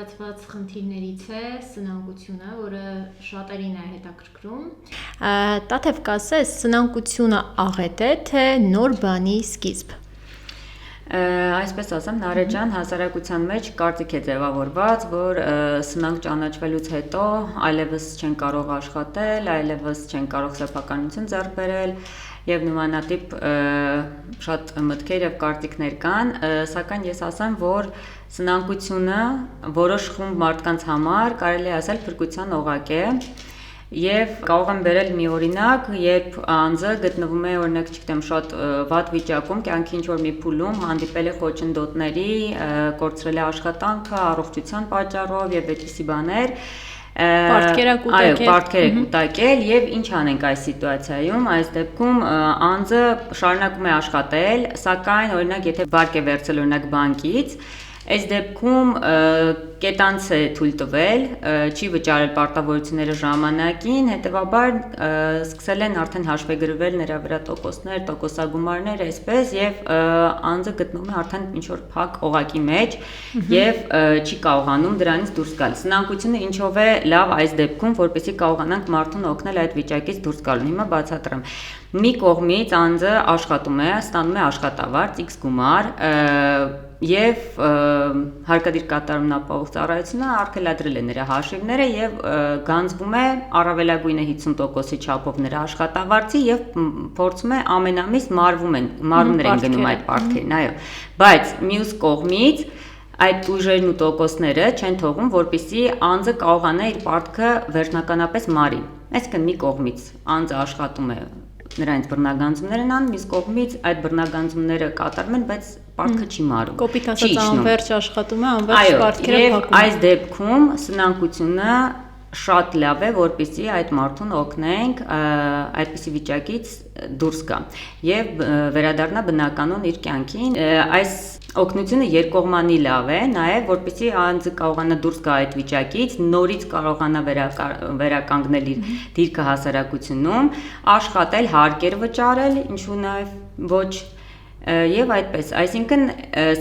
տարածված խնդիրներից է սնանկությունը, որը շատերին է հետաքրքրում։ Տաթև կասես, սնանկությունը աղետ է, թե նոր բանի սկիզբ։ Այսպես ասեմ, Նարէ ջան, հասարակության մեջ կարծիք է ձևավորված, որ սնանկ ճանաչվելուց հետո այլևս չեն կարող աշխատել, այլևս չեն կարող սեփականություն ձեռք բերել եւ նմանատիպ շատ մտքեր եւ կարծիքներ կան, սակայն ես ասեմ, որ սնանկությունը որոշ խումբ մարդկանց համար կարելի է ասել փրկության օղակ է։ Եվ կարող եմ բերել մի օրինակ, երբ անձը գտնվում է օրինակ, չգիտեմ, շատ վատ վիճակում, կյանքի ինչ-որ մի փուլում հանդիպել է խոչընդոտների, կորցրել է աշխատանքը, առողջության պատճառով եւ այդպիսի բաներ, պարտքեր է կուտակել եւ ինչ անենք այս սիտուացիայում, այս դեպքում անձը շարունակում է աշխատել, սակայն օրինակ եթե վարկ է վերցել օրինակ բանկից, այս դեպքում կետանց է թույլ տվել, չի վճարել պարտավորությունները ժամանակին, հետևաբար սկսել են արդեն հաշվեգրվել նրա վրա տոկոսներ, տոկոսագումարներ, այսպես եւ անձը գտնվում է արդեն ինչ-որ փակ օղակի մեջ եւ չի կարողանում դրանից դուրս գալ։ Սնանկությունը ինչով է լավ այս դեպքում, որպեսզի կարողանանք մարդուն օգնել այդ վիճակից դուրս գալու։ Հիմա բացատրեմ։ Մի կողմից անձը աշխատում է, ստանում է աշխատավարձ, X գումար եւ հարկադիր կատարումն ապահով ծառայությունը արգելադրել է նրա հաշիվները եւ գանձվում է առավելագույնը 50%-ի չափով նրա աշխատավարձի եւ փորձում է ամեն ամիս մարումներ են գնում այդ պարտքերին, այո, բայց մյուս կողմից այդ ուժերն ու տոկոսները չեն թողում, որպեսզի անձը կարողանա իր պարտքը վերջնականապես մարի։ Այսինքն մի կողմից անձը աշխատում է, նրանց բռնագանձումներ են անում, մյուս կողմից այդ բռնագանձումները կատարում են, բայց պարտքը չի մարում։ Կոպիտ ասած անվերջ աշխատում է, անվերջ պարտքերը փակում։ Այո, այս դեպքում սնանկությունը շատ լավ է, որպեսզի այդ մարդուն օգնենք այդպիսի վիճակից դուրս գա եւ վերադառնա բնականon իր կյանքին։ Այս օգնությունը երկկողմանի լավ է, նաեւ որպեսզի անձը կարողանա դուրս գա այդ վիճակից, նորից կարողանա վերականգնել իր դիրքը հասարակությունում, աշխատել, հարկեր վճարել, ինչու նաեւ ոչ եւ այդպես, այսինքն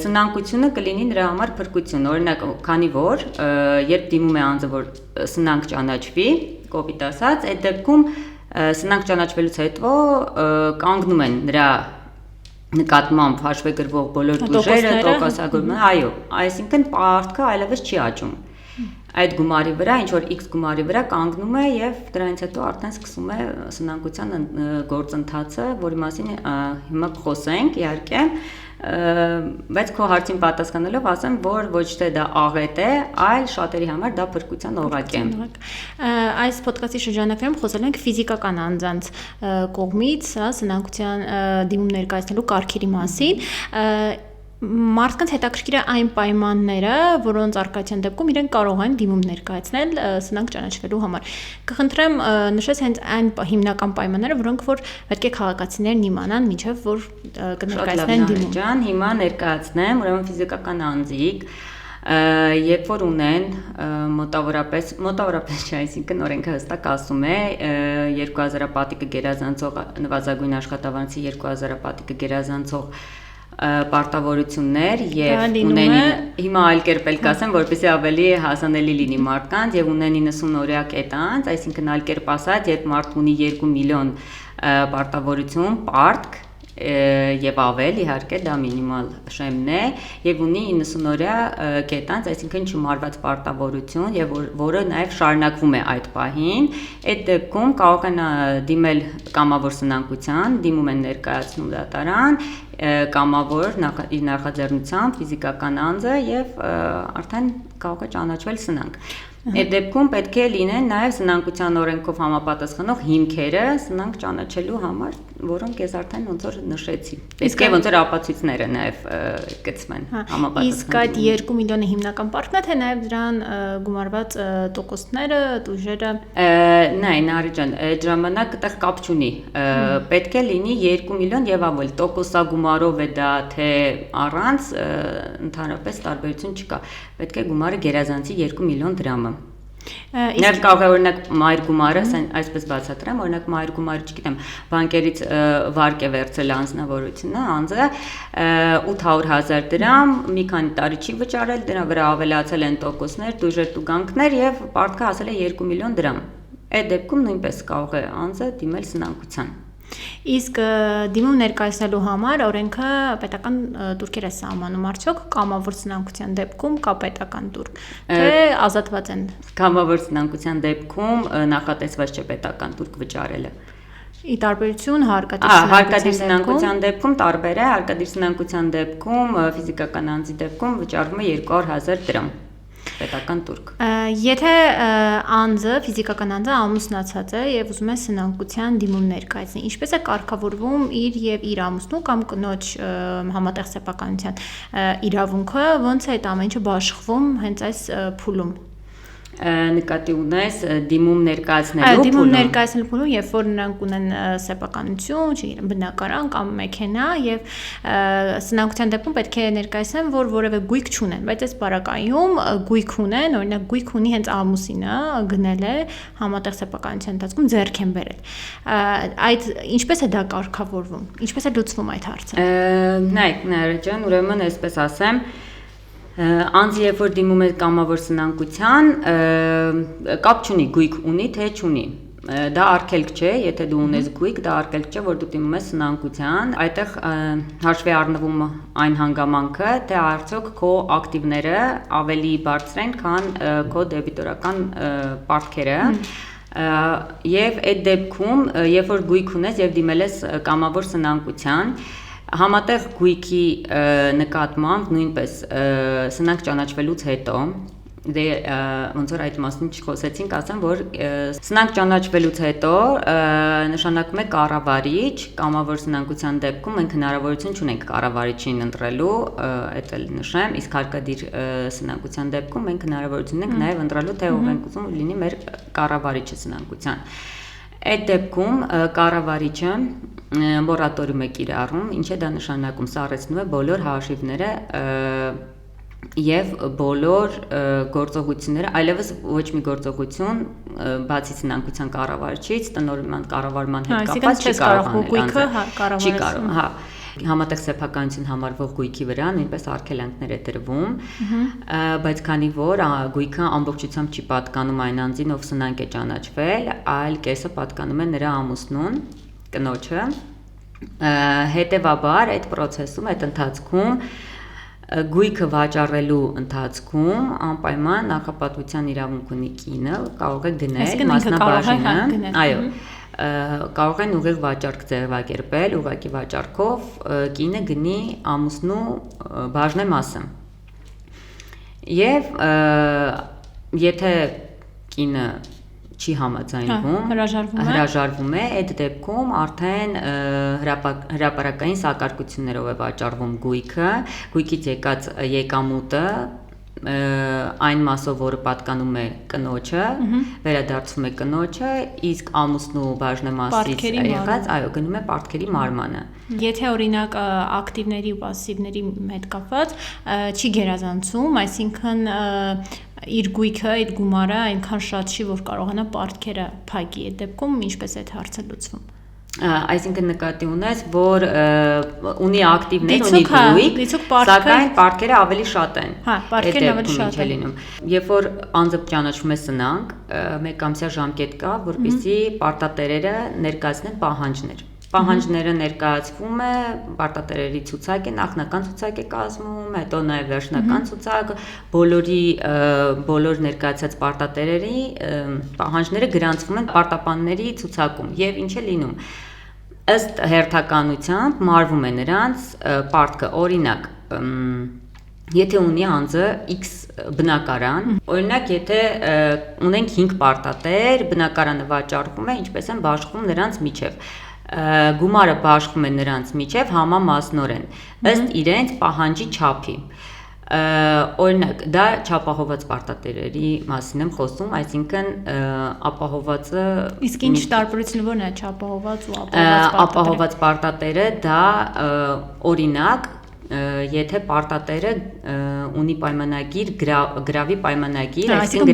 սնանկությունը կլինի նրա համար փրկություն, օրինակ, քանի որ երբ դիմում է անձը, որ սնանկ ճանաչվի, կոպիտ ասած, այդ դեպքում սնանկ ճանաչվելուց հետո կանգնում են նրա նկատմամբ հաշվեգրվող բոլոր ուժերը, տոկոսագումարը, այո, այսինքն պարտքը այլևս չի աճում։ Այդ գումարի վրա, ինչ որ X գումարի վրա կանգնում է եւ դրանից հետո արդեն սկսում է սնանկության գործընթացը, որի մասին հիմա կխոսենք, իհարկե, բայց քո հարցին պատասխանելով ասեմ, որ ոչ թե դա աղետ է, այլ շատերի համար դա փրկության օղակ է։ Այս ոդկասթի շրջանակներում խոսել ենք ֆիզիկական անձանց կողմից, սնանկության դիմում ներկայացնելու կարգերի մասին։ Մարդկանց հետաքրքիր է այն պայմանները, որոնց արկայության դեպքում իրենք կարող են դիմում ներկայացնել սնանկ ճանաչվելու համար։ Կխնդրեմ նշես հենց այն հիմնական պայմանները, որոնք որ պետք է քաղաքացիներն իմանան, մինչև որ կներկայացնեն դիմում։ Ջան, հիմա ներկայացնեմ, ուրեմն ֆիզիկական անձիկ, երբ որ ունեն մոտավորապես չէ, այսինքն օրենքը հստակ ասում է 2000 պատիկը գերազանցող նվազագույն աշխատավարձի 2000 պատիկը գերազանցող պարտավորություններ եւ ունեն հիմա այլ կերպ էլ կասեմ, որպեսզի ավելի հասանելի լինի մարդկանց եւ ունեն 90 օրյա կետանց, այսինքն այլ կերպ ասած, երբ մարդ ունի 2 միլիոն պարտավորություն, պարտք եւ ավել, իհարկե դա մինիմալ շեմն է եւ ունի 90 օրյա կետանց, այսինքն չմարված պարտավորություն եւ որը նաեւ շարունակվում է այդ պահին, այդ դեպքում կարող են դիմել կամավոր սնանկության, դիմում են ներկայացնում դատարան, կամավոր իր նախաձեռնությամբ ֆիզիկական անձը եւ արդեն կարող է ճանաչվել սնանկ։ Այդ դեպքում պետք է լինեն նաև սնանկության օրենքով համապատասխանող հիմքերը սնանկ ճանաչելու համար, որոնք ես արդեն ոնց որ նշեցի։ Պետք է ոնց որ ապացույցները նաև գծվեն համապատասխան։ Իսկ այդ 2 միլիոնը հիմնական պարտքն է, թե նաև դրան գումարված տոկոսները, տուժերը։ Նարի ջան, այդ ժամանակ այդտեղ կապ չունի։ Պետք է լինի 2 միլիոն եւ ավելի, տոկոսագումարով է դա, թե առանց, ընդհանրապես տարբերություն չկա։ Պետք է գումարը գերազանցի 2 միլիոն դրամը։ Նաև կարող է օրինակ մայր գումարը, այսպես բացատրեմ, օրինակ մայր գումարը, չգիտեմ, բանկերից վարկ է վերցրել անձնավորությունը, անձը 800,000 դրամ, մի քանի տարի չի վճարել, դրա վրա ավելացել են տոկոսներ, տույժեր, տուգանքներ եւ պարտքը հասել է 2 միլիոն դրամ։ Այդ դեպքում նույնպես կարող է անձը դիմել սնանկության։ Իսկ դիմում ներկայացնելու համար օրենքը պետական տուրքեր է սահմանում, արդյոք կամավոր սնանկության դեպքում կա պետական տուրք, թե ազատված են։ Կամավոր սնանկության դեպքում նախատեսված չէ պետական տուրք վճարելը։ Ի տարբերություն հարկադիր սնանկության դեպքում տարբեր է, հարկադիր սնանկության դեպքում ֆիզիկական անձի դեպքում վճարվում է 200,000 դրամ պետական տուրք։ Եթե անձը, ֆիզիկական անձը ամուսնացած է եւ ուզում է սնանկության դիմում ներկայացնի, ինչպես է կարգավորվում իր եւ իր ամուսնու կամ կնոջ համատեղ սեփականության իրավունքը, ոնց է այդ ամեն ինչը բաշխվում հենց այս փուլում։ Նկատի ունես դիմում ներկայացնելու փուլում։ Դիմում ներկայացնելու փուլում, երբ որ նրանք ունեն սեփականություն, չգիտեմ, բնակարան կամ մեքենա եւ սնանկության դեպքում պետք է ներկայացնեն, որ որևէ գույք չունեն, բայց այս բարակայում գույք ունեն, օրինակ գույք ունի հենց ամուսինը, գնել է համատեղ սեփականության ընթացքում ձեռք են բերել։ Այդ ինչպես է դա կարգավորվում։ Ինչպես է լուծվում այդ հարցը։ Նայեք, Նարեկ ջան, ուրեմն այսպես ասեմ, անձը երբ որ դիմում է կամավոր սնանկության, կապ չունի գույք ունի թե չունի։ Դա արգելք չէ, եթե դու ունես գույք, դա արգելք չէ, որ դու դիմում ես սնանկության, այդտեղ հաշվի առնվում այն հանգամանքը, թե արդյոք քո ակտիվները ավելի բարձր են, քան քո դեբիտորական պարտքերը։ Եվ այդ դեպքում, երբ որ գույք ունես եւ դիմել ես կամավոր սնանկության, համատեղ գույքի նկատմամբ նույնպես սնանկ ճանաչվելուց հետո դե ոնց որ այդ մասին չխոսեցինք, ասեմ, որ սնանկ ճանաչվելուց հետո նշանակում է կառավարիչ, կամավոր սնանկության դեպքում մենք հնարավորություն չունենք կառավարիչին ընտրելու, այդ էլ նշեմ, իսկ հարկադիր սնանկության դեպքում մենք հնարավորություն ունենք նաև ընտրելու, թե ով ենք ուզում լինի մեր կառավարիչը սնանկության։ Այդ դեպքում կառավարիչը մորատորիում է կիրառում, ինչ է դա նշանակում, սառեցնում է բոլոր հաշիվները եւ բոլոր գործողությունները, այլևս ոչ մի գործողություն բացի սնանկության կառավարչից, տնօրինման կառավարման հետ կապված չի կարող, հա, համատեղ սեփականություն համարվող գույքի վրա նույնպես արգելանքներ է դրվում, բայց քանի որ գույքը ամբողջությամբ չի պատկանում այն անձին, ով սնանկ է ճանաչվել, այլ կեսը պատկանում է նրա ամուսնուն, կնոջը, հետևաբար այդ process-ում, այդ ընթացքում գույքը վաճառելու ընթացքում անպայման նախապատվության իրավունք ունի կինը, կարող է գնել մասնաբաժինը, այո, կարող են ուղիղ վաճառք ձևակերպել, ուղղակի վաճառքով կինը գնի ամուսնու բաժնե մասը։ Եվ եթե կինը չի համաձայնվում, հրաժարվում է, այդ դեպքում արդեն հրապարակային սակարկություններով է վաճառվում գույքը, գույքից եկած եկամուտը այն մասով, որը պատկանում է կնոջը, վերադարձվում է կնոջը, իսկ ամուսնու բաժնեմասից եղած, այո, գնում է պարտքերի մարմանը։ Եթե օրինակ ակտիվների ու պասիվների հետ կապված չի գերազանցում, այսինքն իր գույքը, այդ գումարը այնքան շատ չի, որ կարողանա պարտքերը փակի, այդ դեպքում ինչպես է այդ հարցը լուծվում։ Այսինքն նկատի ունես, որ ունի ակտիվներ, ունի գույք, սակայն պարտքերը ավելի շատ են։ Հա, պարտքերն ավելի շատ են լինում։ Երբ որ անձը ճանաչվում է սնանկ, մեկամսյա ժամկետ կա, որպեսզի պարտատերերը ներկայացնեն պահանջներ։ Պահանջները ներկայացվում է, պարտատերերի ցուցակ է, նախնական ցուցակ է կազմում, հետո նաև վերջնական ցուցակ, բոլոր ներկայացած պարտատերերի պահանջները գրանցվում են պարտապանների ցուցակում եւ ինչ է լինում։ Ըստ հերթականությամբ մարվում է նրանց պարտքը, օրինակ, եթե ունի անձը X բնակարան, օրինակ եթե ունենք 5 պարտատեր, բնակարանը վաճառվում է, ինչպես են բաշխվում նրանց միջև։ Գումարը բաշխվում է նրանց միջև համամասնորեն, ըստ իրենց պահանջի չափի։ Օրինակ, դա չափահոված պարտատերերի մասին եմ խոսում, այսինքն ապահովածը։ Իսկ ինչ տարբերությունը ո՞րն է չափահոված ու ապահոված պարտատերը։ Ապահոված պարտատերը դա օրինակ եթե պարտատերը ունի պայմանագիր, գրավի պայմանագիր, այսինքն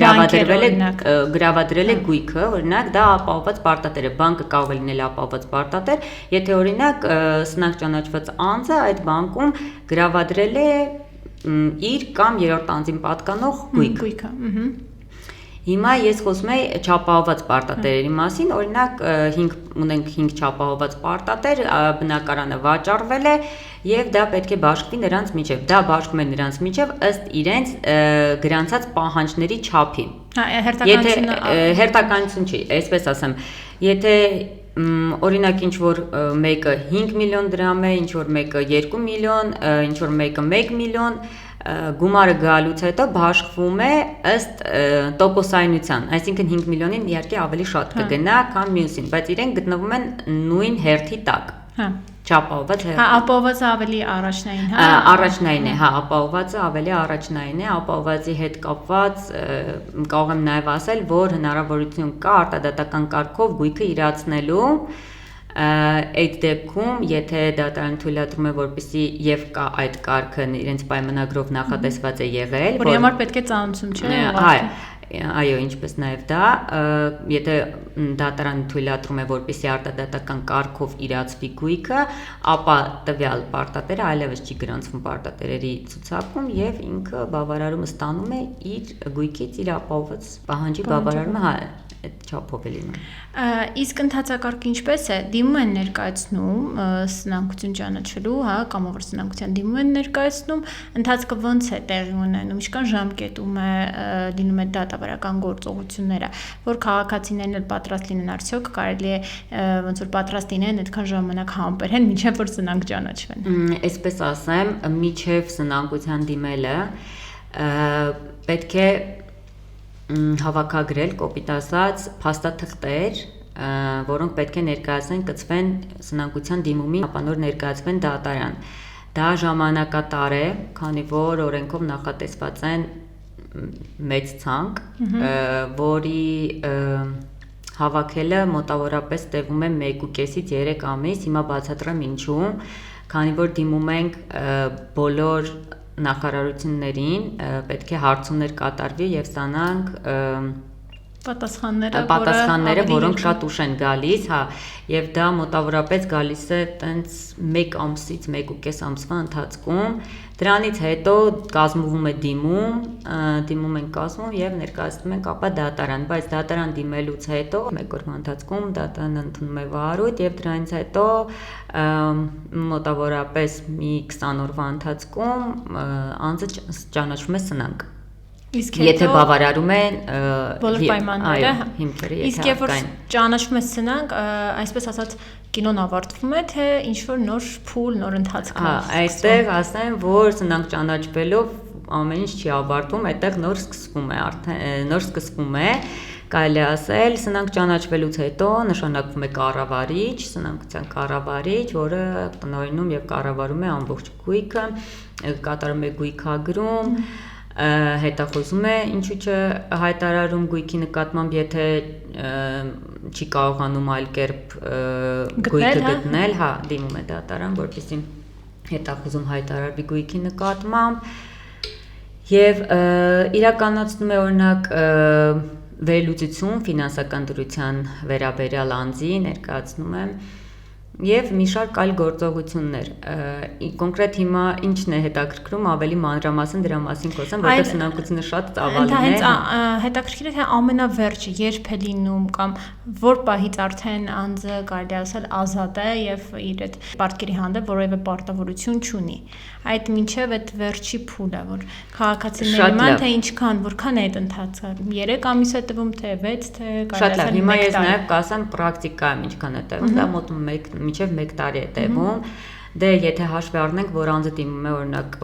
գրավադրել է գույքը, օրինակ դա ապահովված պարտատեր է, բանկը կարող է լինել ապահովված պարտատեր, եթե օրինակ սնանկ ճանաչված անձը այդ բանկում գրավադրել է իր կամ երրորդ անձին պատկանող գույքը։ Հիմա ես խոսում եմ չապահովված պարտատերերի մասին, օրինակ ունենք 5 չապահովված պարտատեր, բնակարանը վաճառվել է եւ դա պետք է բաշխվի նրանց միջև։ Դա բաշխվում է նրանց միջև ըստ իրենց գրանցած պահանջների չափի։ Հերթականություն չի, այսպես ասեմ, եթե օրինակ ինչ որ մեկը 5 միլիոն դրամ է, ինչ որ մեկը 2 միլիոն, ինչ որ մեկը 1 միլիոն, գումարը գալուց հետո բաշխվում է ըստ տոկոսայնության, այսինքն 5 միլիոնին իհարկե ավելի շատ կգնա, քան մյուսին, բայց իրենք գտնվում են նույն հերթի տակ։ Չապահովված է։ Ապահովվածը ավելի առաջնային, Առաջնային է, ապահովվածը ավելի առաջնային է, ապահովվածի հետ կապված կարող եմ նաև ասել, որ հնարավորություն կա արտադատական կարգով գույքը իրացնելու այդ դեպքում, եթե դատարանը թույլատրում է, որպեսզի եւ կա այդ կարգը իրենց պայմանագրով նախատեսված է եղել, որի համար պետք է ծանոթություն, չէ՞։ Այո, ինչպես նաև դա, եթե դատարանը թույլատրում է, որպեսզի արտադատական կարգով իրացվի գույքը, ապա տվյալ պարտատերը այլևս չի գրանցվում պարտատերերի ցուցակում եւ ինքը բավարարումը ստանում է իր գույքից, իր ապահովված պահանջի բավարարումը, այդ չափով է լինում։ Իսկ ընթացակարգը ինչպես է, դիմում են ներկայացնում սնանկություն ճանաչելու, կամավոր սնանկության դիմում են ներկայացնում, ընթացքը ոնց է տեղի ունենում, ինչքան ժամկետում է լինում է դատավարական գործողությունները, որ քաղաքացիներն էլ պատրաստ լինեն, արդյոք կարելի է ոնց որ պատրաստ լինեն այդքան ժամանակ համբերեն, մինչև որ սնանկ ճանաչվեն։ Այսպես ասեմ, մինչև սնանկության դիմելը պետք է հավաքագրել, կոպիտ ասած, փաստաթղթեր, որոնք պետք է ներկայացնեն, կցվեն սնանկության դիմումին, ապա նոր ներկայացվեն դատարան։ Դա ժամանակատար է, քանի որ օրենքով նախատեսված են մեծ ցանկ, որի հավաքելը մոտավորապես տևում է 1.5-ից 3 ամիս, հիմա բացատրեմ ինչու, քանի որ դիմում ենք բոլոր նախարարություններին, պետք է հարցումներ կատարվի եւ ստանանք պատասխանները, որոնք շատ ուշ են գալիս, եւ դա մոտավորապես գալիս է տենց 1 ամսից 1.5 ամսվա ընթացքում։ Դրանից հետո կազմվում է դիմում են կազմում եւ ներկայացնում ենք ապա դատարան, բայց դատարան դիմելուց հետո 1 օրվա ընթացքում դատարանը ընդունում է վարույթ եւ դրանից հետո մոտավորապես մի 20 օրվա ընթացքում անձը ճանաչվում է սնանկ։ Եթե բավարարում են բոլոր պայմանները, հիմքերը, իսկ երբ որ ճանաչվում է սնանկ, այսպես ասած կինոն ավարտվում է, թե ինչ որ նոր փուլ, նոր ընթացք է։ Այստեղ ասեմ, որ սնանկ ճանաչվելով ամեն ինչ չի ավարտվում, այդտեղ նոր սկսվում է, կարելի ասել, սնանկ ճանաչվելուց հետո նշանակվում է կառավարիչ, սնանկության կառավարիչ, որը տնօրինում եւ կառավարում է ամբողջ գույքը, կատարում է գույքագրում, հետախուզում է, ինչու՞ չհայտարարում գույքի նկատմամբ, եթե չի կարողանում այլ կերպ գույքը գտնել, դիմում է դատարան, որպեսզի հետախուզում հայտարարվի գույքի նկատմամբ եւ իրականացնում է օրինակ վերլուծություն ֆինանսական դրության վերաբերյալ անձի ներկայացնում է եւ մի շարք այլ գործողություններ։ Կոնկրետ հիմա ինչն է հետաքրքրում, ավելի մանրամասն դրա մասին խոսեմ, որտեղ սնանկությունը շատ ծավալին է։ Հենց հետաքրքիր է, թե ամենավերջը երբ է լինում կամ որ պահից արդեն անձը կարելի ասել ազատ է եւ իր այդ պարտքերի հանդեպ որևէ պարտավորություն չունի։ Այդ մինչև այդ վերջի փուլը, որ քաղաքացիների ման թե ինչքան, որքան է այդ ընթացքը, 3 ամիս է տվում, թե 6, թե կարելի ասել 1 տարի։ Հիմա ես նաեւ կասեմ պրակտիկայում ինչքան է տևում, դա մոտ մինչև 1 տարի է տևում։ Դե եթե հաշվի առնենք, որ անձը դիմում է օրինակ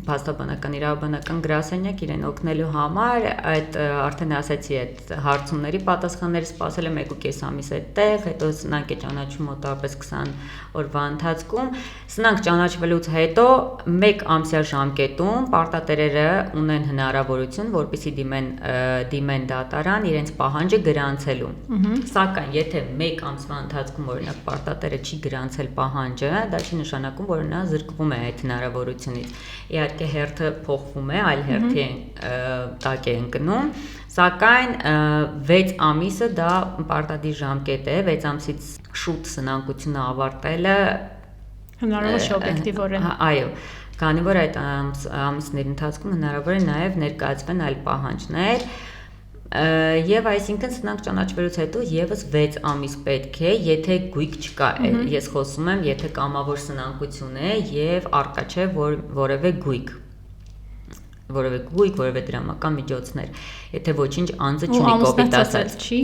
փաստաբանական իրավաբանական գրասենյակ իրեն օգնելու համար, այդ արդեն ասացի այդ հարցումների պատասխանները սպասել եմ 1.5 ամիս այդտեղ, հետո սնանկ է ճանաչում մոտավորապես 20 օրվա ընթացքում, սնանկ ճանաչվելուց հետո 1 ամսյա ժամկետում պարտատերերը ունեն հնարավորություն, որպեսզի դիմեն դատարան իրենց պահանջը գրանցելու։ Սակայն եթե 1 ամսվա ընթացքում օրինակ պարտատերը չի գրանցել պահանջը, դա չի նշանակում, որ նա զրկվում է այդ հնարավորությունից։ Իհարկե հերթը փոխվում է, այլ հերթի տակ է ընկնում, սակայն 6 ամիսը դա պարտադիր ժամկետ է, 6 ամսից շուտ սնանկությունը ավարտելը հնարավոր չէ օբյեկտիվորեն։ Այո, քանի որ այդ ամիսների ընթացքում հնարավոր է նաև ներկայացվեն այլ պահանջներ, եւ այսինքն սնանկ ճանաչվելուց հետո եւս 6 ամիս պետք է, եթե գույք չկա, ես խոսում եմ, եթե կամավոր սնանկություն է եւ արկա չէ որևէ գույք, որևէ դրամական միջոցներ, եթե ոչինչ անձը չունի կոպիտ ասած չի,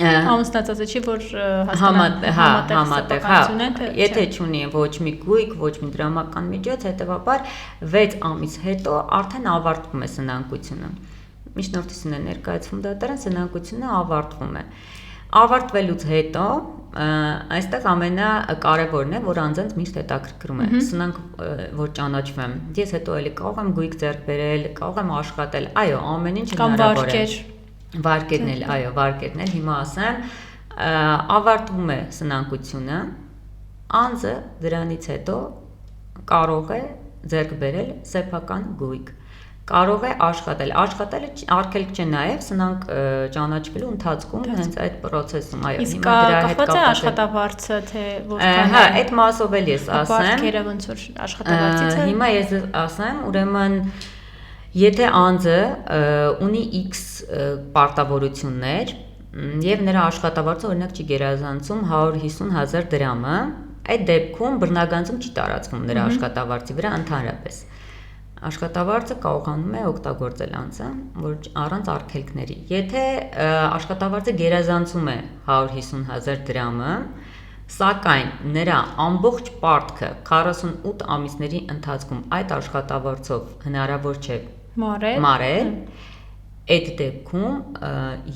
ամուսնացած չի, որ համատեղ եթե չունի ոչ մի գույք, ոչ մի դրամական միջոց, հետեւաբար 6 ամիս հետո արդեն ավարտվում է սնանկությունը։ Միջնորդություն է ներկայացվում դատարան, սնանկությունը ավարտվում է։ Ավարտվելուց հետո այստեղ ամենակարևորն է, որ անձանց միշտ հետաքրքրում է, սնանկ որ ճանաչվեմ, ես հետո էլի կարող եմ գույք ձեռք բերել, կարող եմ աշխատել, այո, ամեն ինչ հնարավոր է։ Վարկերն էլ, այո, վարկերն էլ, հիմա ասեմ, ավարտվում է սնանկությունը, անձը դրանից հետո կարող է ձեռք բերել սեփական գույք, կարող է աշխատել, արգելք չէ նաև սնանկ ճանաչվելու ընթացքում հենց այդ process-ում, այո, հիմա դրա հետ կապված է աշխատավարձը, թե որքան է, այդ մասով էլ ես ասեմ, բարքերը ոնց որ աշխատավարձից է։ Հիմա ես ասեմ, ուրեմն եթե անձը ունի X պարտավորություններ եւ նրա աշխատավարձը օրինակ չի գերազանցում 150,000 դրամը, այդ դեպքում բռնագանձում չի տարածվում նրա աշխատավարձի վրա ընդհանրապես։ Աշխատավարձը կարողանում է օգտագործել անձը, որ առանց արգելքների։ Եթե աշխատավարձը գերազանցում է 150,000 դրամը, սակայն նրա ամբողջ պարտքը 48 ամիսների ընթացքում այդ աշխատավարձով հնարավոր չէ մարել, այդ դեպքում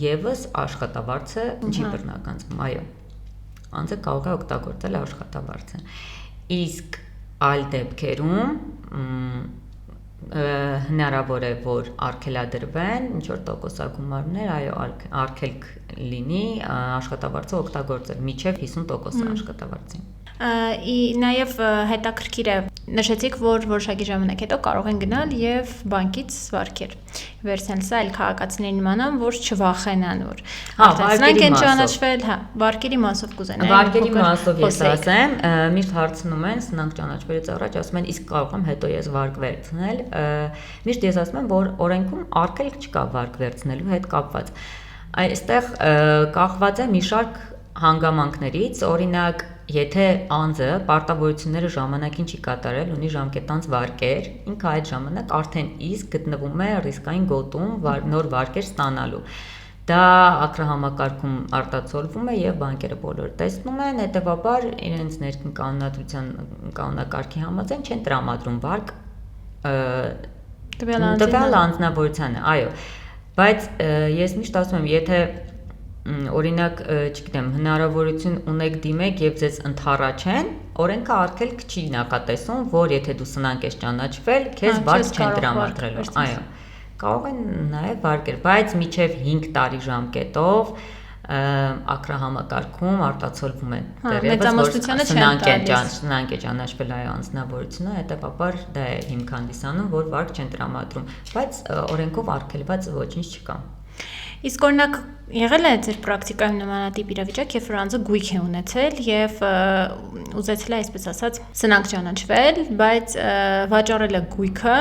եւս աշխատավարձը չի բռնագանձվում, այո։ Անձը կարող է օգտագործել աշխատավարձը։ Իսկ այլ դեպքերում հնարավոր է, որ արգելադրվեն ինչ-որ տոկոսագումարներ, այո, արգելք լինի աշխատավարձը օգտագործել մինչև 50% աշխատավարձի։ Նաև հետաքրքիր է, նշեցիք, որ որոշակի ժամանակ հետո կարող են գնալ եւ բանկից վարկեր վերցնել, սա էլ քաղաքացիներին իմանան, որ չվախենան, որ սրանք են ճանաչվել, վարկերի մասով կուզենան։ Վարկերի մասով ես ասեմ, միշտ հարցնում են սնանկ ճանաչվելուց առաջ, ասում են, իսկ կարող եմ հետո ես վարկ վերցնել։ Միշտ ես ասում եմ, որ օրենքում արգելք չկա վարկ վերցնելու հետ կապված։ Այստեղ կախված է մի շարք հանգամանքներից, օրինակ, եթե անձը պարտավորությունները ժամանակին չի կատարել, ունի ժամկետանց վարկեր, ինքը այդ ժամանակ արդեն իսկ գտնվում է ռիսկային գոտում նոր վարկեր ստանալու։ Դա ակրահամակարգում արտացոլվում է եւ բանկերը բոլորը տեսնում են, հետեւաբար իրենց ներքին կանոնադրության կանոնակարգի համաձայն չեն տրամադրում վարկ տվյալ անձնավորությանը, այո, բայց ես միշտ ասում եմ, եթե օրինակ, չգիտեմ, հնարավորություն ունեք դիմեք եւ ձեզ ընդառաջեն, օրենքը արգելք չի նախատեսում, որ եթե դու սնանկ ես ճանաչվել, քեզ վարկ չեն տրամադրելու, այո։ Կարող են նաեւ վարկեր, բայց միջև 5 տարի ժամկետով ակրահամակարգում արտացոլվում է դեռևս սնանկ է ճանաչվել այո անձնավորությունը, հետեւաբար դա է հիմք հանդիսանում, որ վարկ չեն տրամադրում, բայց օրենքով արգելված ոչինչ չկա։ Իսկ օրինակ եղել է ձեր պրակտիկայում նմանատիպ իրավիճակ, երբ որ անձը գույք է ունեցել եւ ուզեցել է, այսպես ասած, սնանկ ճանաչվել, բայց վաճառել է գույքը,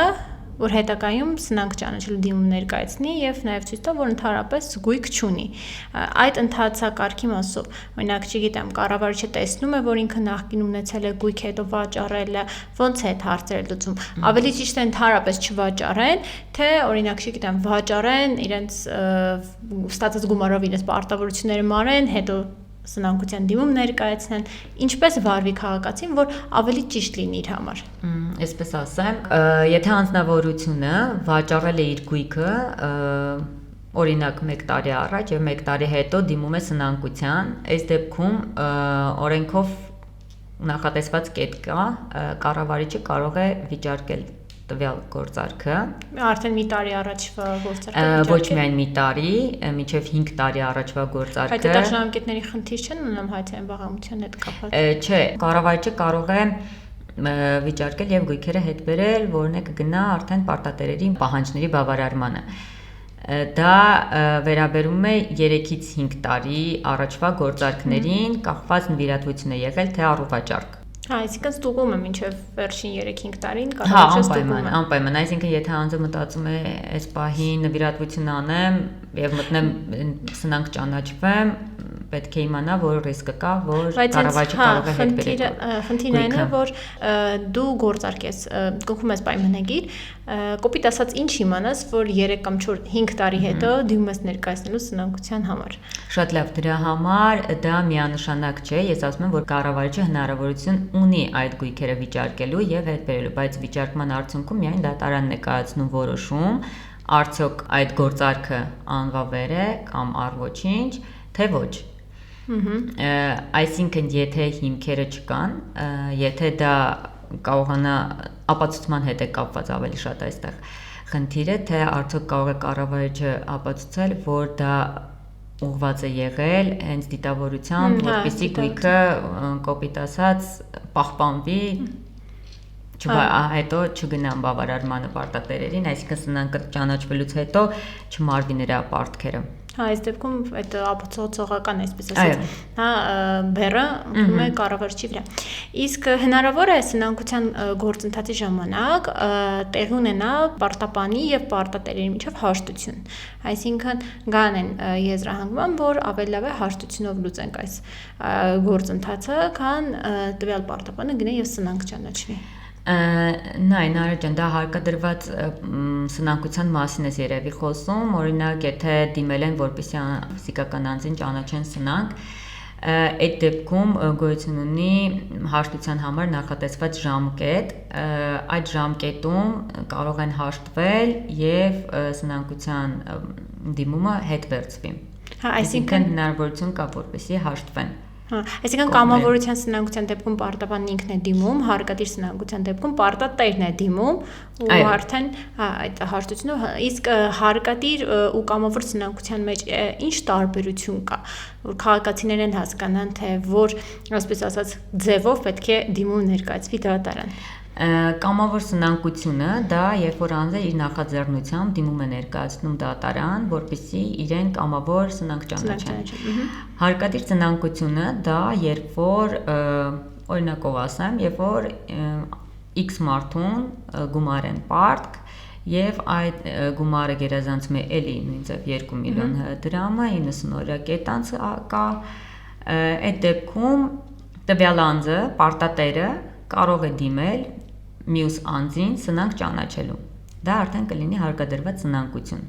որ հետագայում սնանկ ճանաչելու դիմում ներկայացնի եւ նաեւ ցույց տա, որ ընդհանրապես գույք չունի։ Այդ ընթացակարգի մասով, օրինակ, չգիտեմ, կառավարիչը տեսնում է, որ ինքը նախկին ունեցել է գույք, հետո վաճառել է, ոնց է այդ հարցերը լուծում։ Ավելի ճիշտ է ընդհանրապես չվաճառեն, թե օրինակ, չգիտեմ, վաճառեն, իրենց ստացած գումարով իրենց պարտավորությունները մարեն, հետո սնանկության դիմում ներկայացնեն, ինչպես վարվի քաղաքացին, որ ավելի ճիշտ լինի իր համար։ Այսպես ասեմ, եթե անձնավորությունը վաճառել է իր գույքը, օրինակ 1 տարի առաջ եւ 1 տարի հետո դիմում է սնանկության, այս դեպքում օրենքով նախատեսված կետ կա, կառավարիչը կարող է վիճարկել տվյալ գործարքը արդեն մի տարի առաջվա գործարքը ոչ միայն մի տարի, մինչև 5 տարի առաջվա գործարքը։ Այդ դաշնամկետների խնդիր չեն ունենում հայցային բաղամության հետ կապված։ Չէ, կառավարիչը կարող է վիճարկել եւ գույքերը հետ բերել, որն է կգնա արդեն պարտատերերի պահանջների բավարարմանը։ Դա վերաբերում է 3-ից 5 տարի առաջվա գործարքներին, կախված նվիրատվություն է եղել թե առուվաճառք։ Այսինքն ստուգում է մինչև վերջին 3-5 տարին կարող է ստուգում է։ Անպայման, այսինքն եթե անձը մտածում է այս պահին նվիրատվություն անեմ եւ մտնեմ սնանկ ճանաչվեմ, պետք է իմանա, որ ռիսկը կա, որ կառավարիչը կարող է հետ բերել։ Խնդիրն այն է, որ դու գործարք ես, կնքում ես պայմանագիր, կոպիտ ասած ինչ իմանաս, որ 3 կամ 5 տարի հետո դիմում ես ներկայացնելու սնանկության համար։ Շատ լավ, դրա համար դա միանշանակ չէ, ես ասում եմ, որ կառավարիչը հնարավորություն ունի այդ գույքերը վիճարկելու եւ հետ բերելու, բայց վիճարկման արդյունքում միայն դատարանն է կայացնում որոշում, արդյոք այդ գործարքը անվավեր է կամ առ ոչինչ, թե ոչ։ Այսինքն եթե հիմքերը չկան, եթե դա կարողանա ապացուցման հետ է կապված ավելի շատ այստեղ խնդիրը, թե արդյոք կարող է կառավարիչը ապացուցել, որ դա ուղղված է եղել հենց դիտավորությամբ, որպեսզի գույքը կոպիտ ասած պահպանվի, հետո չգնան բավարարմանը պարտատերերին, այսինքն սնանկը ճանաչվելուց հետո չմարվի նրա պարտքերը։ Այս դեպքում այդ ապացուցողական այսպես ասած, բեռը ընկնում է կառավարչի վրա։ Իսկ հնարավոր է սնանկության գործընթացի ժամանակ տեղի ունենա պարտապանի եւ պարտատերերի միջև հաշտություն։ Այսինքն գան են եզրահանգման, որ ավելի լավ է հաշտությունով լուծենք այս գործընթացը, քան տվյալ պարտապանը գնա եւ սնանկ ճանաչվի։ Նարեկ ջան, դա հարկադրված սնանկության մասին ես երևի խոսում, օրինակ եթե դիմել են, որպեսզի ֆիզիկական անձին ճանաչեն սնանկ, այդ դեպքում գոյություն ունի հաշտության համար նախատեսված ժամկետ, այդ ժամկետում կարող են հաշտվել եւ սնանկության դիմումը հետ վերցվի։ Այսինքն հնարավորություն կա, որպեսզի հաշտվեն։ Այսինքն կամավորության սնանկության դեպքում պարտապանն ինքն է դիմում, հարկադիր սնանկության դեպքում պարտատերն է դիմում ու արդեն այդ հաշտությունը, իսկ հարկադիր ու կամավոր սնանկության մեջ ինչ տարբերություն կա, որ քաղաքացիներն են հասկանան, թե որ, այսպես ասած, ձևով պետք է դիմում ներկայացվի դատարան։ Կամավոր սնանկությունը դա երբ որ անձը իր նախաձեռնությամբ դիմում է ներկայացնում դատարան, որպեսզի իրեն կամավոր սնանկ ճանաչեն։ Հարկադիր սնանկությունը դա երբ որ օրինակով ասեմ, երբ որ X մարդուն գումար են պարտք եւ այդ գումարը գերազանցում է էլի նույնիսկ 2 միլիոն դրամը 90 օրյա կետանց կա, այդ դեպքում տվյալ անձը, պարտատերը կարող է դիմել մյուս անձին սնանկ ճանաչելու։ Դա արդեն կլինի հարկադրված սնանկություն։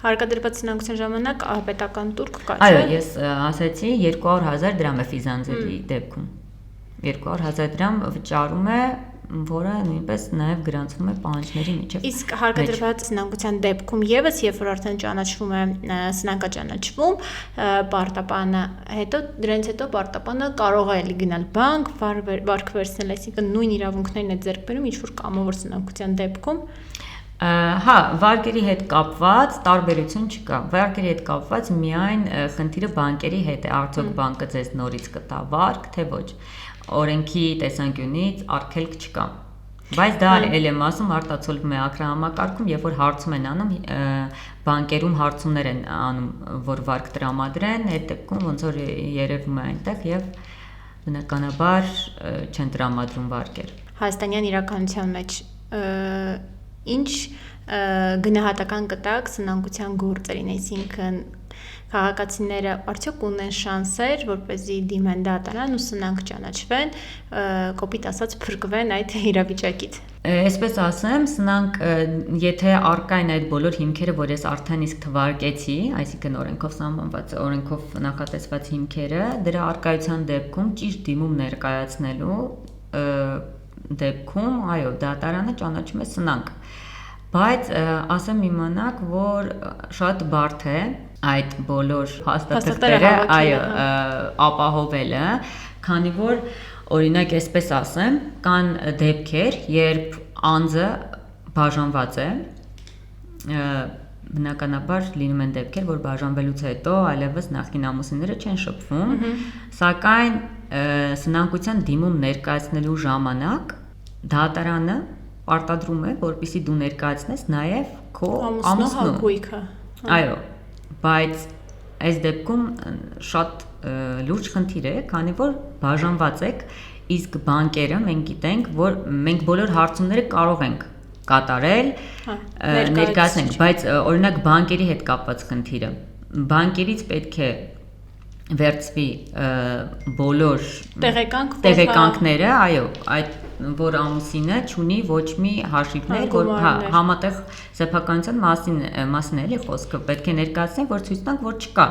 Հարկադրված սնանկության ժամանակ պետական տուրք կա, չէ՞։ Այո, ես ասացի 200,000 դրամ է ֆիզանձերի դեպքում։ 200,000 դրամ վճարում է, որը նույնպես նաև գրանցվում է պահանջների միջև։ Իսկ հարկադրված սնանկության դեպքում եւս երբ որ արդեն ճանաչվում է սնանկաճանաչվում, պարտապանը դրանից հետո պարտապանը կարող է գնալ բանկ, վարկ վերցնել, այսինքն նույն իրավունքներն է ձեռք բերում, ինչ որ կամավոր սնանկության դեպքում։ Հա, վարկերի հետ կապված տարբերություն չկա։ Վարկերի հետ կապված միայն խնդիրը բանկերի հետ է, արդյոք բանկը ձեզ նորից կտա վարկ, թե ոչ։ Օրենքի տեսանկյունից արգելք չկա։ Բայց դա էլ եմ ասում արտացոլվում է ակրահամակարգում, երբ որ հարցում են անում, բանկերում հարցումներ են անում, որ վարկ տրամադրեն, այդ դեպքում ոնց որ երևում է այնտեղ եւ բնականաբար չեն տրամադրում վարկեր։ Հայաստանյան իրականության մեջ ինչ գնահատական կտակ սնանկության գործերին, այսինքն քաղաքացիները արդյոք ունեն շանսեր, որպեսզի դիմեն դատարան ու սնանկ ճանաչվեն, կոպիտ ասած փրկվեն այդ իրավիճակից։ Այսպես ասեմ, սնանկ, եթե առկա են այդ բոլոր հիմքերը, որ ես արդեն իսկ թվարկեցի, այսինքն օրենքով սահմանված, օրենքով նախատեսված հիմքերը, դրա առկայության դեպքում ճիշտ դիմում ներկայացնելու դեպքում, այո, դատարանը ճանաչում է սնանկ։ Բայց ասեմ իմանաք, որ շատ բարդ է այդ բոլոր փաստաթղթերը, այո, ապահովելը, քանի որ օրինակ այսպես ասեմ, կան դեպքեր, երբ անձը բաժանված է, բնականաբար լինում են դեպքեր, որ բաժանվելուց հետո այլևս նախկին ամուսինները չեն շփվում, սակայն սնանկության դիմում ներկայացնելու ժամանակ դատարանը պարտադրում է, որպեսզի դու ներկայացնես նաև քո ամուսնու հագույքը։ Այո, բայց այս դեպքում շատ լուրջ խնդիր է, քանի որ բաժանված եք, իսկ բանկերը մենք գիտենք, որ մենք բոլոր հարցումները կարող ենք կատարել, ներկայացնենք, բայց օրինակ բանկերի հետ կապված խնդիրը, բանկերից պետք է վերցվի բոլոր տեղեկանքները, այո, այդ որ ամուսինը չունի ոչ մի հաշիվներ, որ համատեղ սեփականության մասին էլի խոսքը, պետք է ներկայացնենք, որ ցույց տանք, որ չկա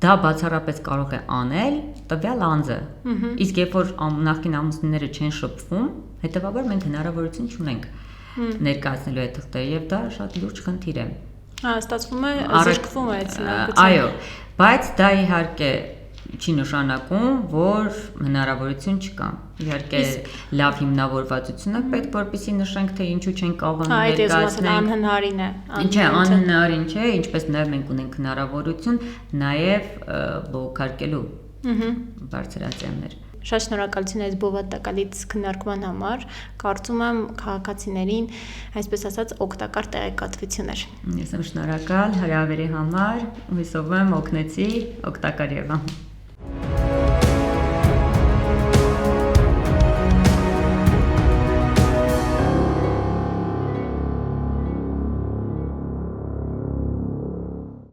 դա բացառապես կարող է անել տվյալ անձը, իսկ երբ որ նախկին ամուսինները չեն շփվում, հետևաբար մենք հնարավորություն չունենք ներկայացնելու այդ թղթերը եւ դա շատ լուրջ խնդիր է։ Ստացվում է զրկվում է այդ հնարավորությունը։ Այո, բայց դա իհարկե չի նշանակում, որ հնարավորություն չկա։ Իհարկե լավ հիմնավորվածություն է պետք, որպեսզի նշենք, թե ինչու չեն կարողանում ներկայացնել։ Անհնարին է։ Չէ, անհնարին չէ, ինչպես նաև մենք ունենք հնարավորություն նաև բողոքարկելու բարձրացիաներ։ Շատ շնորհակալություն այս բովանդակալից քննարկման համար։ Կարծում եմ քաղաքացիներին, այսպես ասած, օգտակար տեղեկատվություններ։ Ես եմ շնորհակալ հրավերի համար, հույսով եմ օգնեցի, օգտակար եղա։